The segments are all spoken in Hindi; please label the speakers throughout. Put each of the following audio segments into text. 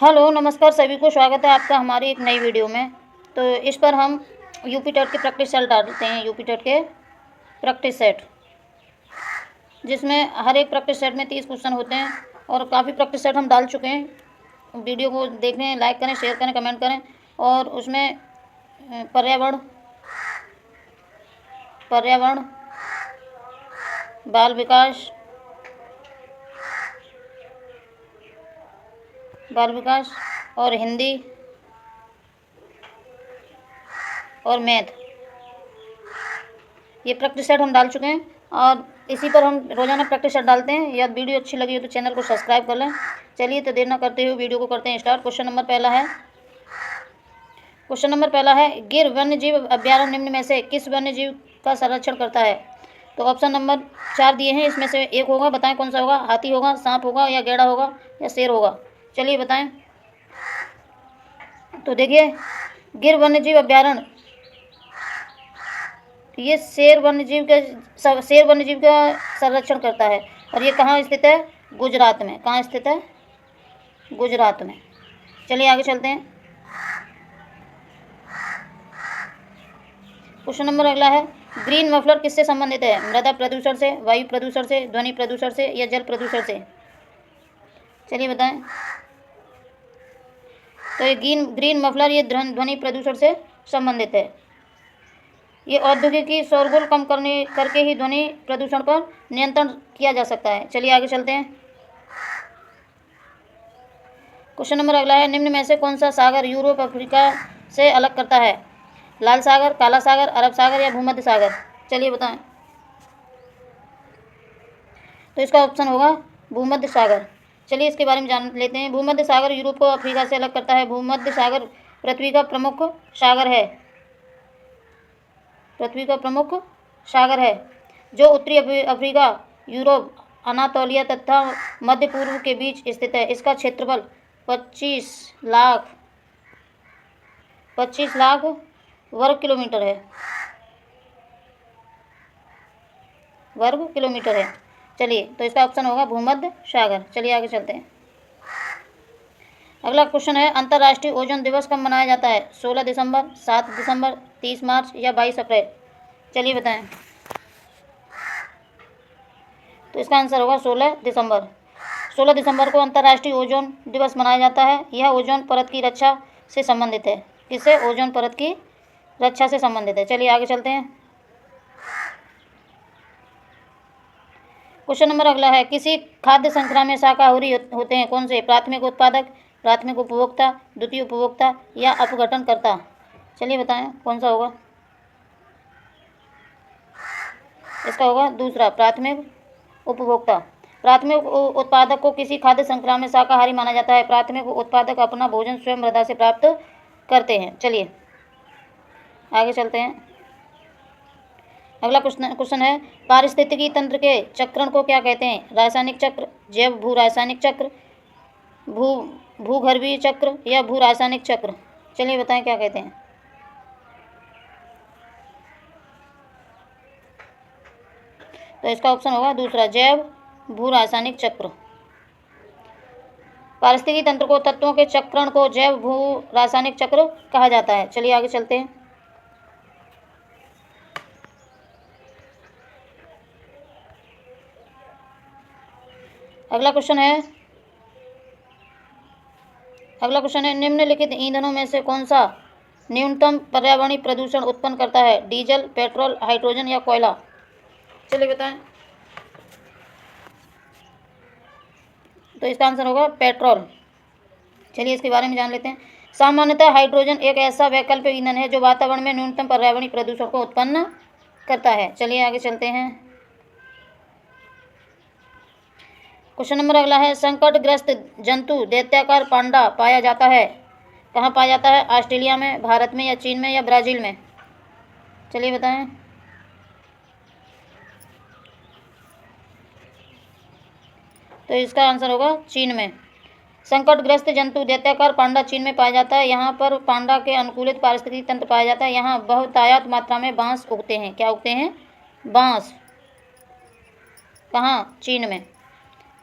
Speaker 1: हेलो, नमस्कार सभी को, स्वागत है आपका हमारी एक नई वीडियो में। तो इस पर हम यूपी टेट के प्रैक्टिस सेट डालते हैं, यूपी टेट के प्रैक्टिस सेट, जिसमें हर एक प्रैक्टिस सेट में 30 क्वेश्चन होते हैं और काफ़ी प्रैक्टिस सेट हम डाल चुके हैं। वीडियो को देखें, लाइक करें, शेयर करें, कमेंट करें। और उसमें पर्यावरण, बाल विकास और हिंदी और मैथ, ये प्रैक्टिस सेट हम डाल चुके हैं और इसी पर हम रोज़ाना प्रैक्टिस सेट डालते हैं। यदि वीडियो अच्छी लगी हो तो चैनल को सब्सक्राइब कर लें। चलिए तो देर न करते हुए वीडियो को करते हैं स्टार्ट। क्वेश्चन नंबर पहला है गिर वन्यजीव अभ्यारण्य निम्न में से किस वन्यजीव का संरक्षण करता है? तो ऑप्शन नंबर 4 दिए हैं, इसमें से एक होगा, बताएं कौन सा होगा। हाथी होगा, सांप होगा, या गैंडा होगा, या शेर होगा? चलिए बताएं। तो देखिए, गिर वन्यजीव अभ्यारण्य, ये शेर वन्यजीव का संरक्षण करता है। और ये कहाँ स्थित है? गुजरात में। कहाँ स्थित है? गुजरात में। चलिए आगे चलते हैं। क्वेश्चन नंबर अगला है ग्रीन मफलर किससे संबंधित है? मृदा प्रदूषण से, वायु प्रदूषण से, ध्वनि प्रदूषण से, या जल प्रदूषण से? चलिए बताएं। तो ये ग्रीन मफलर ये ध्वनि प्रदूषण से संबंधित है। ये औद्योगिकी शोरगुल कम करके ही ध्वनि प्रदूषण पर नियंत्रण किया जा सकता है। चलिए आगे चलते हैं। क्वेश्चन नंबर अगला है निम्न में से कौन सा सागर यूरोप अफ्रीका से अलग करता है? लाल सागर, काला सागर, अरब सागर, या भूमध्य सागर? चलिए बताएं। तो इसका ऑप्शन होगा भूमध्य सागर। चलिए इसके बारे में जान लेते हैं। भूमध्य सागर यूरोप को अफ्रीका से अलग करता है। भूमध्य सागर पृथ्वी का प्रमुख सागर है, जो उत्तरी अफ्रीका, यूरोप, अनातोलिया तथा मध्य पूर्व के बीच स्थित है। इसका क्षेत्रफल 25 लाख वर्ग किलोमीटर है। चलिए, तो इसका ऑप्शन होगा भूमध्य सागर। चलिए आगे चलते हैं। अगला क्वेश्चन है अंतर्राष्ट्रीय ओजोन दिवस कब मनाया जाता है? 16 दिसंबर, 7 दिसंबर, 30 मार्च, या 22 अप्रैल? चलिए बताएं। तो इसका आंसर होगा 16 दिसंबर। 16 दिसंबर को अंतर्राष्ट्रीय ओजोन दिवस मनाया जाता है। यह ओजोन परत की रक्षा से संबंधित है। किससे? ओजोन परत की रक्षा से संबंधित है। चलिए आगे चलते हैं। क्वेश्चन नंबर अगला है किसी खाद्य श्रृंखला में शाकाहारी होते हैं कौन से? प्राथमिक उत्पादक, प्राथमिक उपभोक्ता, द्वितीय उपभोक्ता, या अपघटनकर्ता? चलिए बताएं कौन सा होगा। इसका होगा दूसरा, प्राथमिक उपभोक्ता। प्राथमिक उत्पादक को किसी खाद्य श्रृंखला में शाकाहारी माना जाता है। प्राथमिक उत्पादक अपना भोजन स्वयं मृदा से प्राप्त करते हैं। चलिए आगे चलते हैं। अगला क्वेश्चन है पारिस्थितिकी तंत्र के चक्रण को क्या कहते हैं? रासायनिक चक्र, जैव भू रासायनिक चक्र, भूगर्भीय चक्र, या भू रासायनिक चक्र? चलिए बताएं क्या कहते हैं। तो इसका ऑप्शन होगा दूसरा, जैव भू रासायनिक चक्र। पारिस्थितिकी तंत्र को तत्वों के चक्रण को जैव भू रासायनिक चक्र कहा जाता है। चलिए आगे चलते हैं। अगला क्वेश्चन है निम्नलिखित ईंधनों में से कौन सा न्यूनतम पर्यावरणीय प्रदूषण उत्पन्न करता है? डीजल, पेट्रोल, हाइड्रोजन, या कोयला? चलिए बताएं। तो इसका आंसर होगा पेट्रोल। चलिए इसके बारे में जान लेते हैं। सामान्यतः हाइड्रोजन एक ऐसा वैकल्पिक ईंधन है जो वातावरण में न्यूनतम पर्यावरणीय प्रदूषण को उत्पन्न करता है। चलिए आगे चलते हैं। क्वेश्चन नंबर अगला है संकटग्रस्त जंतु दैत्याकार पांडा पाया जाता है। कहाँ पाया जाता है? ऑस्ट्रेलिया में, भारत में, या चीन में, या ब्राज़ील में? चलिए बताएं। तो इसका आंसर होगा चीन में। संकटग्रस्त जंतु दैत्याकार पांडा चीन में पाया जाता है। यहाँ पर पांडा के अनुकूलित पारिस्थितिकी तंत्र पाया जाता है। यहाँ बहुतायत मात्रा में बांस उगते हैं। क्या उगते हैं? बांस। कहाँ? चीन में।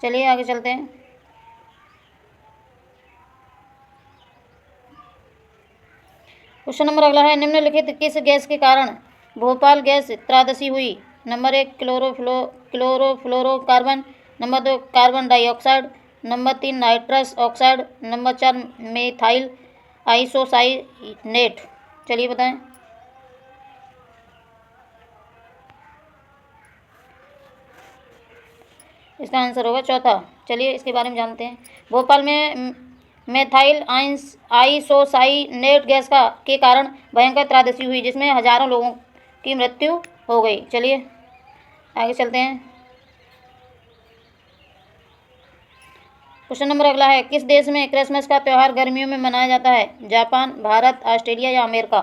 Speaker 1: चलिए आगे चलते हैं। क्वेश्चन नंबर अगला है, निम्नलिखित किस गैस के कारण भोपाल गैस त्रासदी हुई? Number 1 chlorofluorocarbon, number 2 carbon dioxide, number 3 nitrous oxide, number 4 methyl isocyanate. चलिए बताएं। इसका आंसर होगा चौथा। चलिए इसके बारे में जानते हैं। भोपाल में मेथाइल आइसोसाइनेट गैस के कारण भयंकर त्रासदी हुई, जिसमें हजारों लोगों की मृत्यु हो गई। चलिए आगे चलते हैं। क्वेश्चन नंबर अगला है, किस देश में क्रिसमस का त्यौहार गर्मियों में मनाया जाता है? जापान, भारत, ऑस्ट्रेलिया या अमेरिका?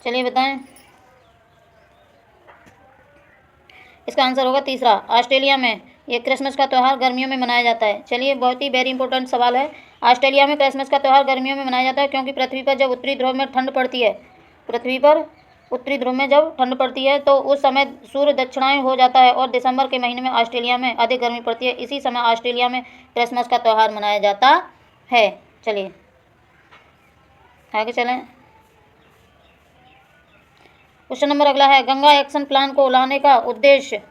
Speaker 1: चलिए बताएं। इसका आंसर होगा तीसरा, ऑस्ट्रेलिया में ये क्रिसमस का त्यौहार गर्मियों में मनाया जाता है। चलिए बहुत ही वेरी इंपॉर्टेंट सवाल है। ऑस्ट्रेलिया में क्रिसमस का त्यौहार गर्मियों में मनाया जाता है, क्योंकि पृथ्वी पर जब उत्तरी ध्रुव में ठंड पड़ती है, पृथ्वी पर उत्तरी ध्रुव में जब ठंड पड़ती है तो उस समय सूर्य दक्षिणायन हो जाता है और दिसंबर के महीने में ऑस्ट्रेलिया में अधिक गर्मी पड़ती है। इसी समय ऑस्ट्रेलिया में क्रिसमस का त्यौहार मनाया जाता है। चलिए आगे चलें। क्वेश्चन नंबर अगला है, गंगा एक्शन प्लान को लाने का उद्देश्य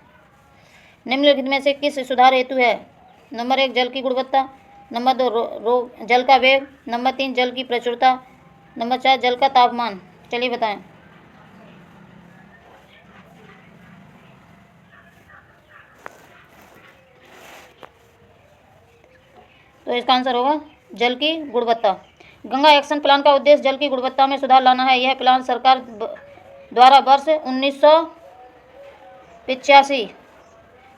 Speaker 1: निम्नलिखित में से किस सुधार हेतु है? नंबर 1 जल की गुणवत्ता, नंबर 2 जल का वेग, नंबर 3 जल की प्रचुरता, नंबर 4 जल का तापमान। चलिए बताएं। तो इसका आंसर होगा जल की गुणवत्ता। गंगा एक्शन प्लान का उद्देश्य जल की गुणवत्ता में सुधार लाना है। यह प्लान सरकार द्वारा वर्ष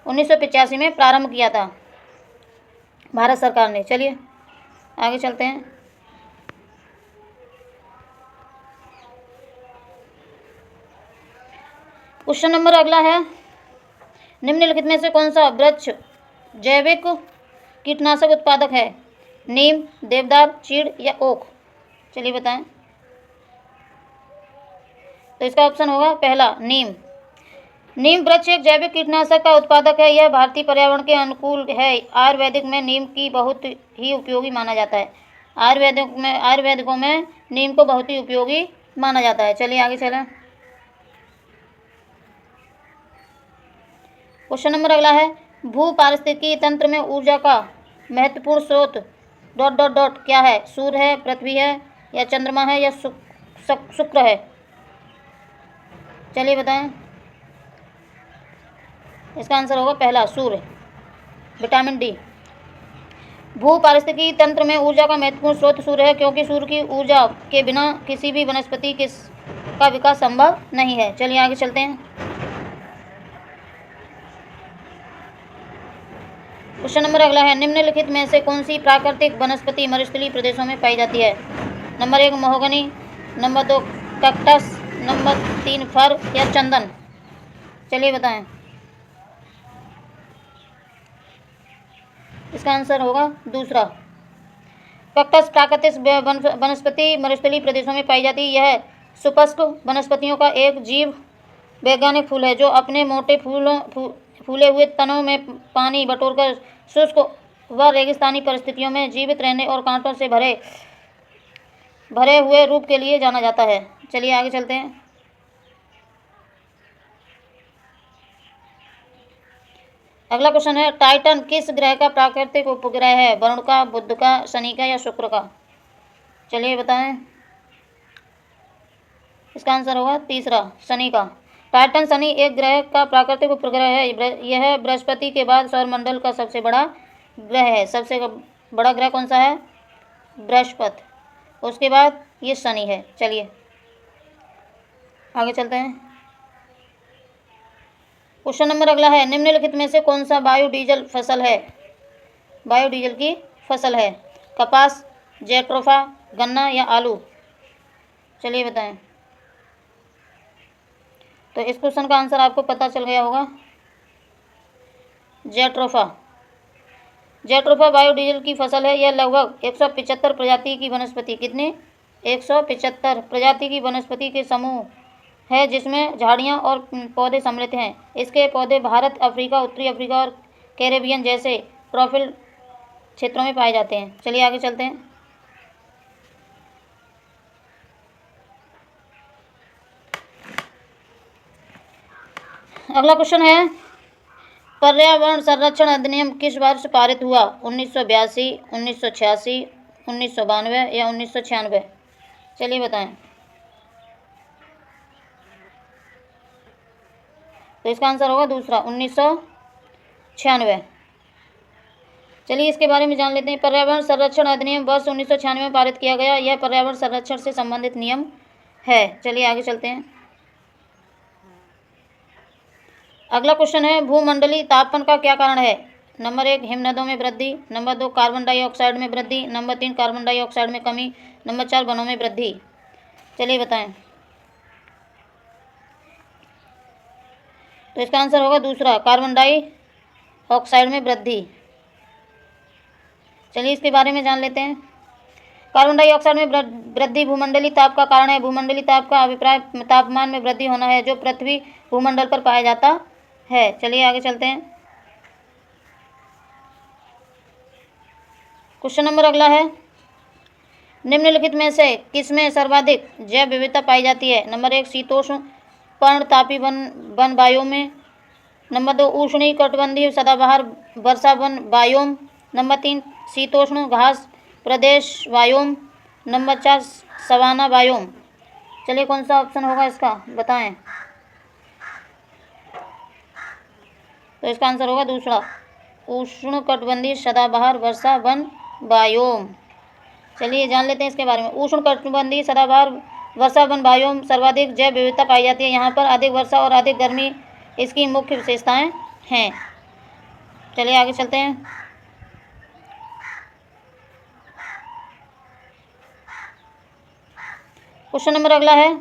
Speaker 1: 1985 में प्रारंभ किया था भारत सरकार ने। चलिए आगे चलते हैं। क्वेश्चन नंबर अगला है, निम्नलिखित में से कौन सा वृक्ष जैविक कीटनाशक उत्पादक है? नीम, देवदार, चीड़ या ओक? चलिए बताएं। तो इसका ऑप्शन होगा पहला नीम। नीम वृक्ष एक जैविक कीटनाशक का उत्पादक है। यह भारतीय पर्यावरण के अनुकूल है। आयुर्वेदिक में नीम की बहुत ही उपयोगी माना जाता है। आयुर्वेदिकों में नीम को बहुत ही उपयोगी माना जाता है। चलिए आगे चलें। क्वेश्चन नंबर अगला है, भू पारिस्थितिकी तंत्र में ऊर्जा का महत्वपूर्ण स्रोत ... क्या है? सूर्य है, पृथ्वी है या चंद्रमा है या शुक्र है? चलिए बताएं। इसका आंसर होगा पहला सूर्य, विटामिन डी। भू पारिस्थितिकी तंत्र में ऊर्जा का महत्वपूर्ण स्रोत सूर्य है, क्योंकि सूर्य की ऊर्जा के बिना किसी भी वनस्पति का विकास संभव नहीं है। चलिए आगे चलते हैं। क्वेश्चन नंबर अगला है, निम्नलिखित में से कौन सी प्राकृतिक वनस्पति मरुस्थलीय प्रदेशों में पाई जाती है? Number 1 mahogany, number 2 cactus, number 3 फर या चंदन? चलिए बताएं। इसका आंसर होगा दूसरा, कैक्टस प्राकृतिक वनस्पति मरुस्थलीय प्रदेशों में पाई जाती है। यह सुपुष्प वनस्पतियों का एक जीव वैज्ञानिक फूल है, जो अपने मोटे फूले हुए तनों में पानी बटोरकर शुष्क व रेगिस्तानी परिस्थितियों में जीवित रहने और कांटों से भरे हुए रूप के लिए जाना जाता है। चलिए आगे चलते हैं। अगला क्वेश्चन है, टाइटन किस ग्रह का प्राकृतिक उपग्रह है? वरुण का, बुध का, शनि का या शुक्र का? चलिए बताएं। इसका आंसर होगा तीसरा, शनि का। टाइटन शनि एक ग्रह का प्राकृतिक उपग्रह है। यह बृहस्पति के बाद सौरमंडल का सबसे बड़ा ग्रह है। सबसे बड़ा ग्रह कौन सा है? बृहस्पति। उसके बाद ये शनि है। चलिए आगे चलते हैं। क्वेश्चन नंबर अगला है, निम्नलिखित में से कौन सा बायोडीजल फसल है? बायोडीजल की फसल है कपास, जैट्रोफा, गन्ना या आलू? चलिए बताएं। तो इस क्वेश्चन का आंसर आपको पता चल गया होगा, जैट्रोफा। जैट्रोफा बायोडीजल की फसल है। यह लगभग 175 प्रजाति की वनस्पति, कितनी? 175 प्रजाति की वनस्पति के समूह है, जिसमें झाड़ियाँ और पौधे सम्मिलित हैं। इसके पौधे भारत, अफ्रीका, उत्तरी अफ्रीका और कैरेबियन जैसे ट्रॉपिकल क्षेत्रों में पाए जाते हैं। चलिए आगे चलते हैं। अगला क्वेश्चन है, पर्यावरण संरक्षण अधिनियम किस वर्ष पारित हुआ? 1982, 1986, 1992 या 1996? चलिए बताएं। तो इसका आंसर होगा दूसरा 1996। चलिए इसके बारे में जान लेते हैं। पर्यावरण संरक्षण अधिनियम वर्ष 1996 में पारित किया गया। यह पर्यावरण संरक्षण से संबंधित नियम है। चलिए आगे चलते हैं। अगला क्वेश्चन है, भूमंडलीय तापमान का क्या कारण है? नंबर 1 हिमनदों में वृद्धि, नंबर 2 कार्बन डाइऑक्साइड में वृद्धि, नंबर 3 कार्बन डाइऑक्साइड में कमी, नंबर 4 वनों में वृद्धि। चलिए बताएं। तो इसका आंसर होगा दूसरा कार्बन डाइऑक्साइड में वृद्धि। चलिए इसके बारे में जान लेते हैं। कार्बन डाइऑक्साइड में वृद्धि भूमंडलीय ताप का कारण है। भूमंडलीय ताप का अभिप्राय तापमान में वृद्धि होना है जो पृथ्वी भूमंडल पर पाया जाता है। चलिए आगे चलते हैं। क्वेश्चन नंबर अगला है, निम्नलिखित में से किसमें सर्वाधिक जैव विविधता पाई जाती है? नंबर 1 शीतोष्ण पर्णतापी वन बायोम में, नंबर 2 उष्णकटिबंधीय सदाबहार वर्षा वन बायोम, नंबर 3 शीतोष्ण घास प्रदेश बायोम, नंबर 4 सवाना बायोम। चलिए कौन सा ऑप्शन होगा इसका बताएं। तो इसका आंसर होगा दूसरा उष्णकटिबंधीय सदाबहार वर्षा वन बायोम। चलिए जान लेते हैं इसके बारे में। उष्णकटिबंधीय सदाबहार वर्षा वन बायोम सर्वाधिक जैव विविधता पाई जाती है। यहाँ पर अधिक वर्षा और अधिक गर्मी इसकी मुख्य विशेषताएं हैं। चलिए आगे चलते हैं। क्वेश्चन नंबर अगला है,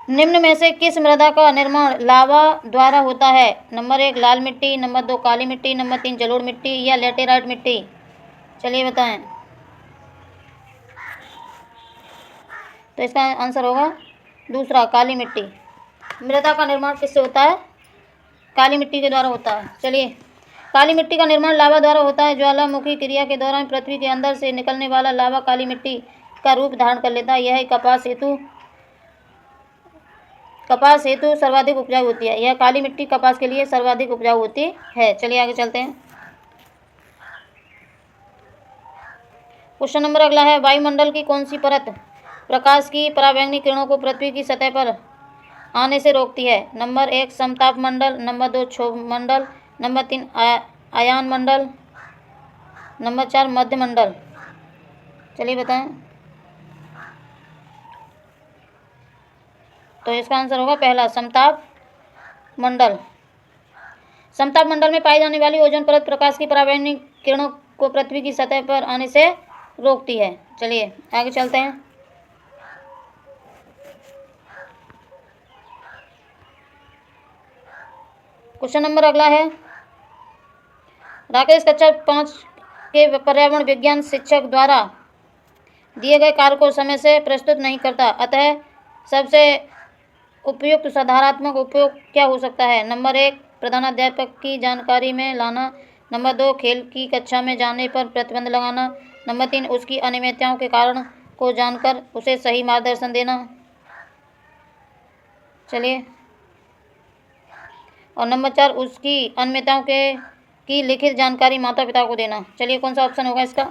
Speaker 1: निम्न में से किस मृदा का निर्माण लावा द्वारा होता है? नंबर 1 लाल मिट्टी, नंबर 2 काली मिट्टी, नंबर 3 जलोढ़ मिट्टी या लेटेराइट मिट्टी। चलिए बताएं। तो इसका आंसर होगा दूसरा काली मिट्टी। मृदा का निर्माण किससे होता है? काली मिट्टी के द्वारा होता है। चलिए, काली मिट्टी का निर्माण लावा द्वारा होता है। ज्वालामुखी क्रिया के दौरान पृथ्वी के अंदर से निकलने वाला लावा काली मिट्टी का रूप धारण कर लेता है। यह कपास हेतु सर्वाधिक उपजाऊ होती है। यह काली मिट्टी कपास के लिए सर्वाधिक उपजाऊ होती है। चलिए आगे चलते हैं। क्वेश्चन नंबर अगला है, वायुमंडल की कौन सी परत प्रकाश की पराबैंगनी किरणों को पृथ्वी की सतह पर आने से रोकती है? नंबर 1 समताप मंडल, नंबर 2 क्षोभ मंडल, नंबर 3 आयन मंडल, नंबर 4 मध्य मंडल। चलिए बताएं। तो इसका आंसर होगा पहला समताप मंडल। समताप मंडल में पाई जाने वाली ओजोन परत प्रकाश की पराबैंगनी किरणों को पृथ्वी की सतह पर आने से रोकती है। चलिए आगे चलते हैं। क्वेश्चन नंबर अगला है, राकेश कक्षा 5 के पर्यावरण विज्ञान शिक्षक द्वारा दिए गए कार्य को समय से प्रस्तुत नहीं करता, अतः सबसे उपयुक्त सुधारात्मक उपयोग क्या हो सकता है? नंबर 1 प्रधानाध्यापक की जानकारी में लाना, नंबर 2 खेल की कक्षा में जाने पर प्रतिबंध लगाना, नंबर 3 उसकी अनियमितताओं के कारण को जानकर उसे सही मार्गदर्शन देना। चलिए, और नंबर 4 उसकी अनियमितताओं की लिखित जानकारी माता पिता को देना। चलिए कौन सा ऑप्शन होगा इसका?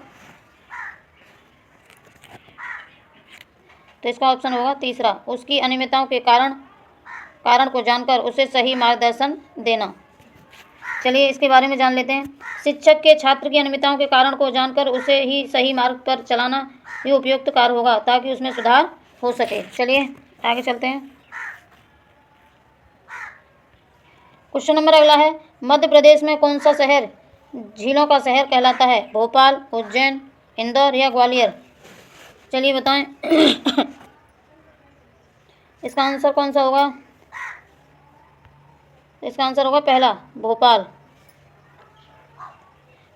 Speaker 1: तो इसका ऑप्शन होगा तीसरा, उसकी अनियमितताओं के कारण को जानकर उसे सही मार्गदर्शन देना। चलिए इसके बारे में जान लेते हैं। शिक्षक के छात्र की अनियमितताओं के कारण को जानकर उसे ही सही मार्ग पर चलाना ही उपयुक्त कार्य होगा ताकि उसमें सुधार हो सके। चलिए आगे चलते हैं। क्वेश्चन नंबर अगला है, मध्य प्रदेश में कौन सा शहर झीलों का शहर कहलाता है? भोपाल, उज्जैन, इंदौर या ग्वालियर? चलिए बताएं। इसका आंसर कौन सा होगा? इसका आंसर होगा पहला भोपाल।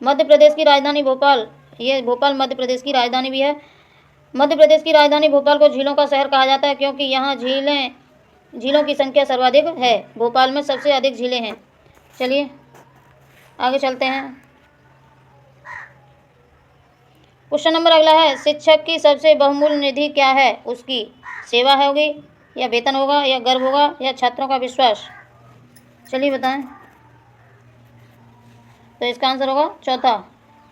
Speaker 1: मध्य प्रदेश की राजधानी भोपाल, ये भोपाल मध्य प्रदेश की राजधानी भी है। मध्य प्रदेश की राजधानी भोपाल को झीलों का शहर कहा जाता है क्योंकि यहाँ झीलों की संख्या सर्वाधिक है। भोपाल में सबसे अधिक झीलें हैं। चलिए आगे चलते हैं। क्वेश्चन नंबर अगला है, शिक्षक की सबसे बहुमूल्य निधि क्या है? उसकी सेवा होगी या वेतन होगा या गर्व होगा या छात्रों का विश्वास? चलिए बताएं। तो इसका आंसर होगा चौथा।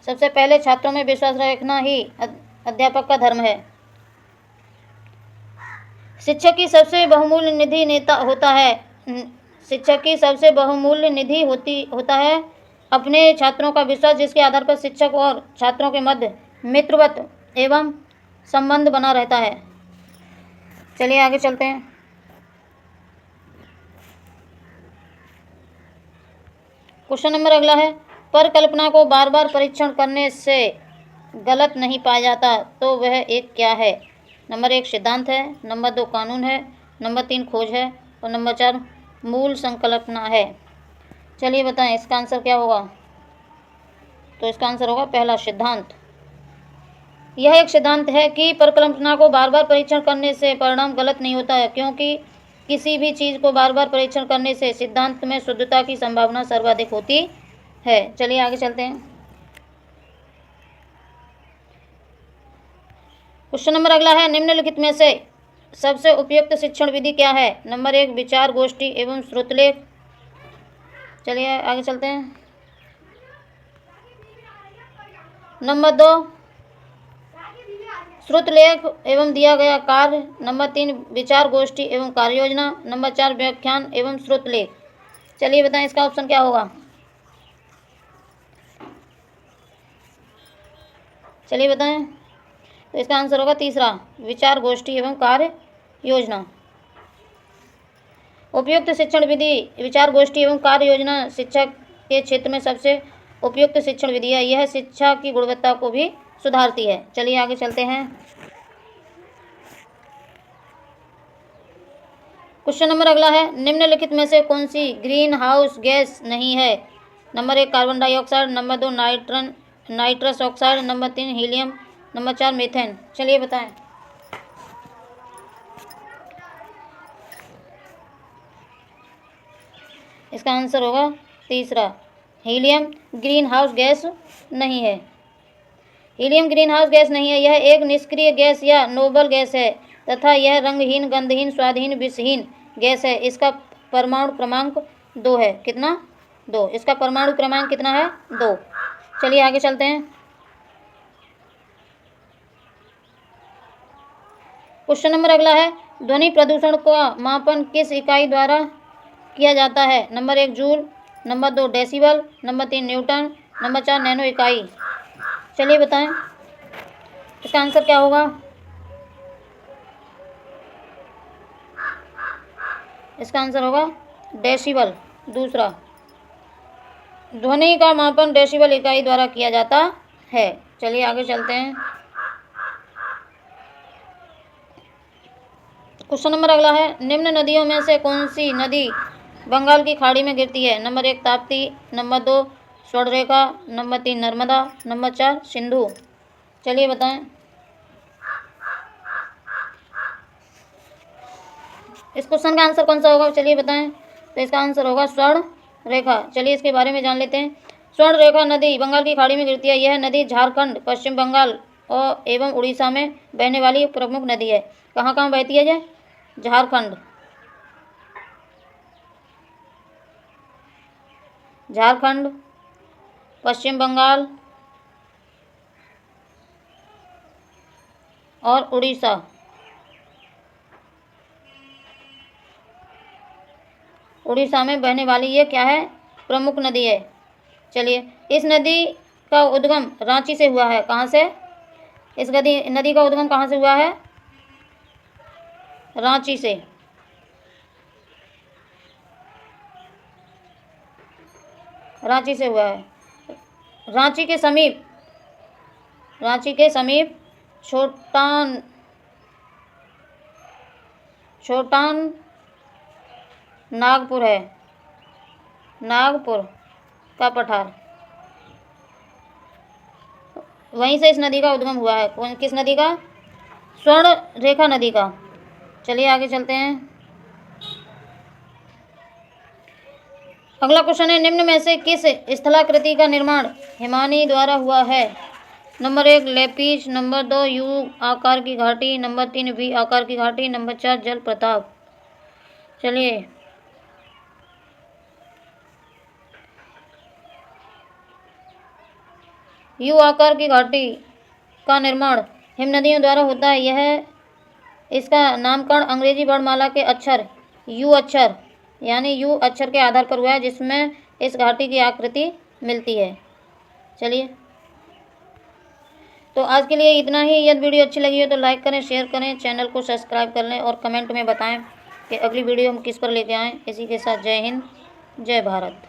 Speaker 1: सबसे पहले छात्रों में विश्वास रखना ही अध्यापक का धर्म है। शिक्षक की सबसे बहुमूल्य निधि नेता होता है। शिक्षक की सबसे बहुमूल्य निधि होता है अपने छात्रों का विश्वास, जिसके आधार पर शिक्षक और छात्रों के मध्य मित्रवत एवं संबंध बना रहता है। चलिए आगे चलते हैं। क्वेश्चन नंबर अगला है, परिकल्पना को बार बार परीक्षण करने से गलत नहीं पाया जाता तो वह एक क्या है? नंबर 1 सिद्धांत है, नंबर 2 कानून है, नंबर 3 खोज है और नंबर 4 मूल संकल्पना है। चलिए बताएं इसका आंसर क्या होगा। तो इसका आंसर होगा पहला सिद्धांत। यह एक सिद्धांत है कि परिकल्पना को बार बार परीक्षण करने से परिणाम गलत नहीं होता है, क्योंकि किसी भी चीज़ को बार बार परीक्षण करने से सिद्धांत में शुद्धता की संभावना सर्वाधिक होती है। चलिए आगे चलते हैं। क्वेश्चन नंबर अगला है, निम्नलिखित में से सबसे उपयुक्त शिक्षण विधि क्या है? नंबर 1 विचार गोष्ठी एवं श्रुतलेख। चलिए आगे चलते हैं। नंबर 2 श्रुतलेख एवं दिया गया कार्य। नंबर 3 विचार गोष्ठी एवं कार्य योजना। नंबर 4 व्याख्यान एवं श्रुतलेख। चलिए बताएं इसका ऑप्शन क्या होगा। चलिए बताएं। तो इसका आंसर होगा तीसरा विचार गोष्ठी एवं कार्य योजना। उपयुक्त शिक्षण विधि विचार गोष्ठी एवं कार्य योजना शिक्षा के क्षेत्र में सबसे उपयुक्त शिक्षण विधि है। यह शिक्षा की गुणवत्ता को भी सुधारती है। चलिए आगे चलते हैं। क्वेश्चन नंबर अगला है, निम्नलिखित में से कौन सी ग्रीन हाउस गैस नहीं है? Number 1 carbon dioxide, number 2 nitrous oxide, number 3 helium, number 4 methane. चलिए बताएं। इसका आंसर होगा तीसरा हीलियम ग्रीन हाउस गैस नहीं है। हीलियम ग्रीन हाउस गैस नहीं है। यह एक निष्क्रिय गैस या नोबल गैस है तथा यह रंगहीन, गंधहीन, स्वादहीन, विषहीन गैस है। इसका परमाणु क्रमांक 2 है। कितना? 2। इसका परमाणु क्रमांक कितना है? 2। चलिए आगे चलते हैं। क्वेश्चन नंबर अगला है, ध्वनि प्रदूषण का मापन किस इकाई द्वारा किया जाता है? Number 1 joule, number 2 decibel, number 3 Newton, number 4 nano इकाई। चलिए बताएं इसका आंसर क्या होगा। इसका आंसर होगा डेसिबल, दूसरा। ध्वनि का मापन डेसिबल इकाई द्वारा किया जाता है। चलिए आगे चलते हैं। क्वेश्चन नंबर अगला है, निम्न नदियों में से कौन सी नदी बंगाल की खाड़ी में गिरती है? Number 1 Tapti, number 2 Subarnarekha, number 3 Narmada, number 4 Sindhu. चलिए बताएं इस क्वेश्चन का आंसर कौन सा होगा। चलिए बताएं। तो इसका आंसर होगा स्वर्ण रेखा। चलिए इसके बारे में जान लेते हैं। स्वर्ण रेखा नदी बंगाल की खाड़ी में गिरती है। यह नदी झारखंड, पश्चिम बंगाल और एवं उड़ीसा में बहने वाली प्रमुख नदी है। कहाँ कहाँ बहती है ये? झारखंड, पश्चिम बंगाल और उड़ीसा। उड़ीसा में बहने वाली ये क्या है? प्रमुख नदी है। चलिए, इस नदी का उद्गम रांची से हुआ है। कहाँ से? इस नदी का उद्गम कहाँ से हुआ है? रांची से। रांची से हुआ है। रांची के समीप छोटान नागपुर है। नागपुर का पठार, वहीं से इस नदी का उद्गम हुआ है। किस नदी का? स्वर्ण रेखा नदी का। चलिए आगे चलते हैं। अगला क्वेश्चन है, निम्न में से किस स्थलाकृति का निर्माण हिमानी द्वारा हुआ है? नंबर 1 लेपिज, नंबर 2 यू आकार की घाटी, नंबर 3 वी आकार की घाटी, नंबर 4 जल प्रताप। चलिए यू आकार की घाटी का निर्माण हिमनदियों द्वारा होता है। यह इसका नामकरण अंग्रेजी वर्णमाला के अक्षर यू अक्षर यानी यू अक्षर के आधार पर हुआ है, जिसमें इस घाटी की आकृति मिलती है। चलिए, तो आज के लिए इतना ही। यदि वीडियो अच्छी लगी हो तो लाइक करें, शेयर करें, चैनल को सब्सक्राइब कर लें और कमेंट में बताएं कि अगली वीडियो हम किस पर लेके आएँ। इसी के साथ जय हिंद, जय भारत।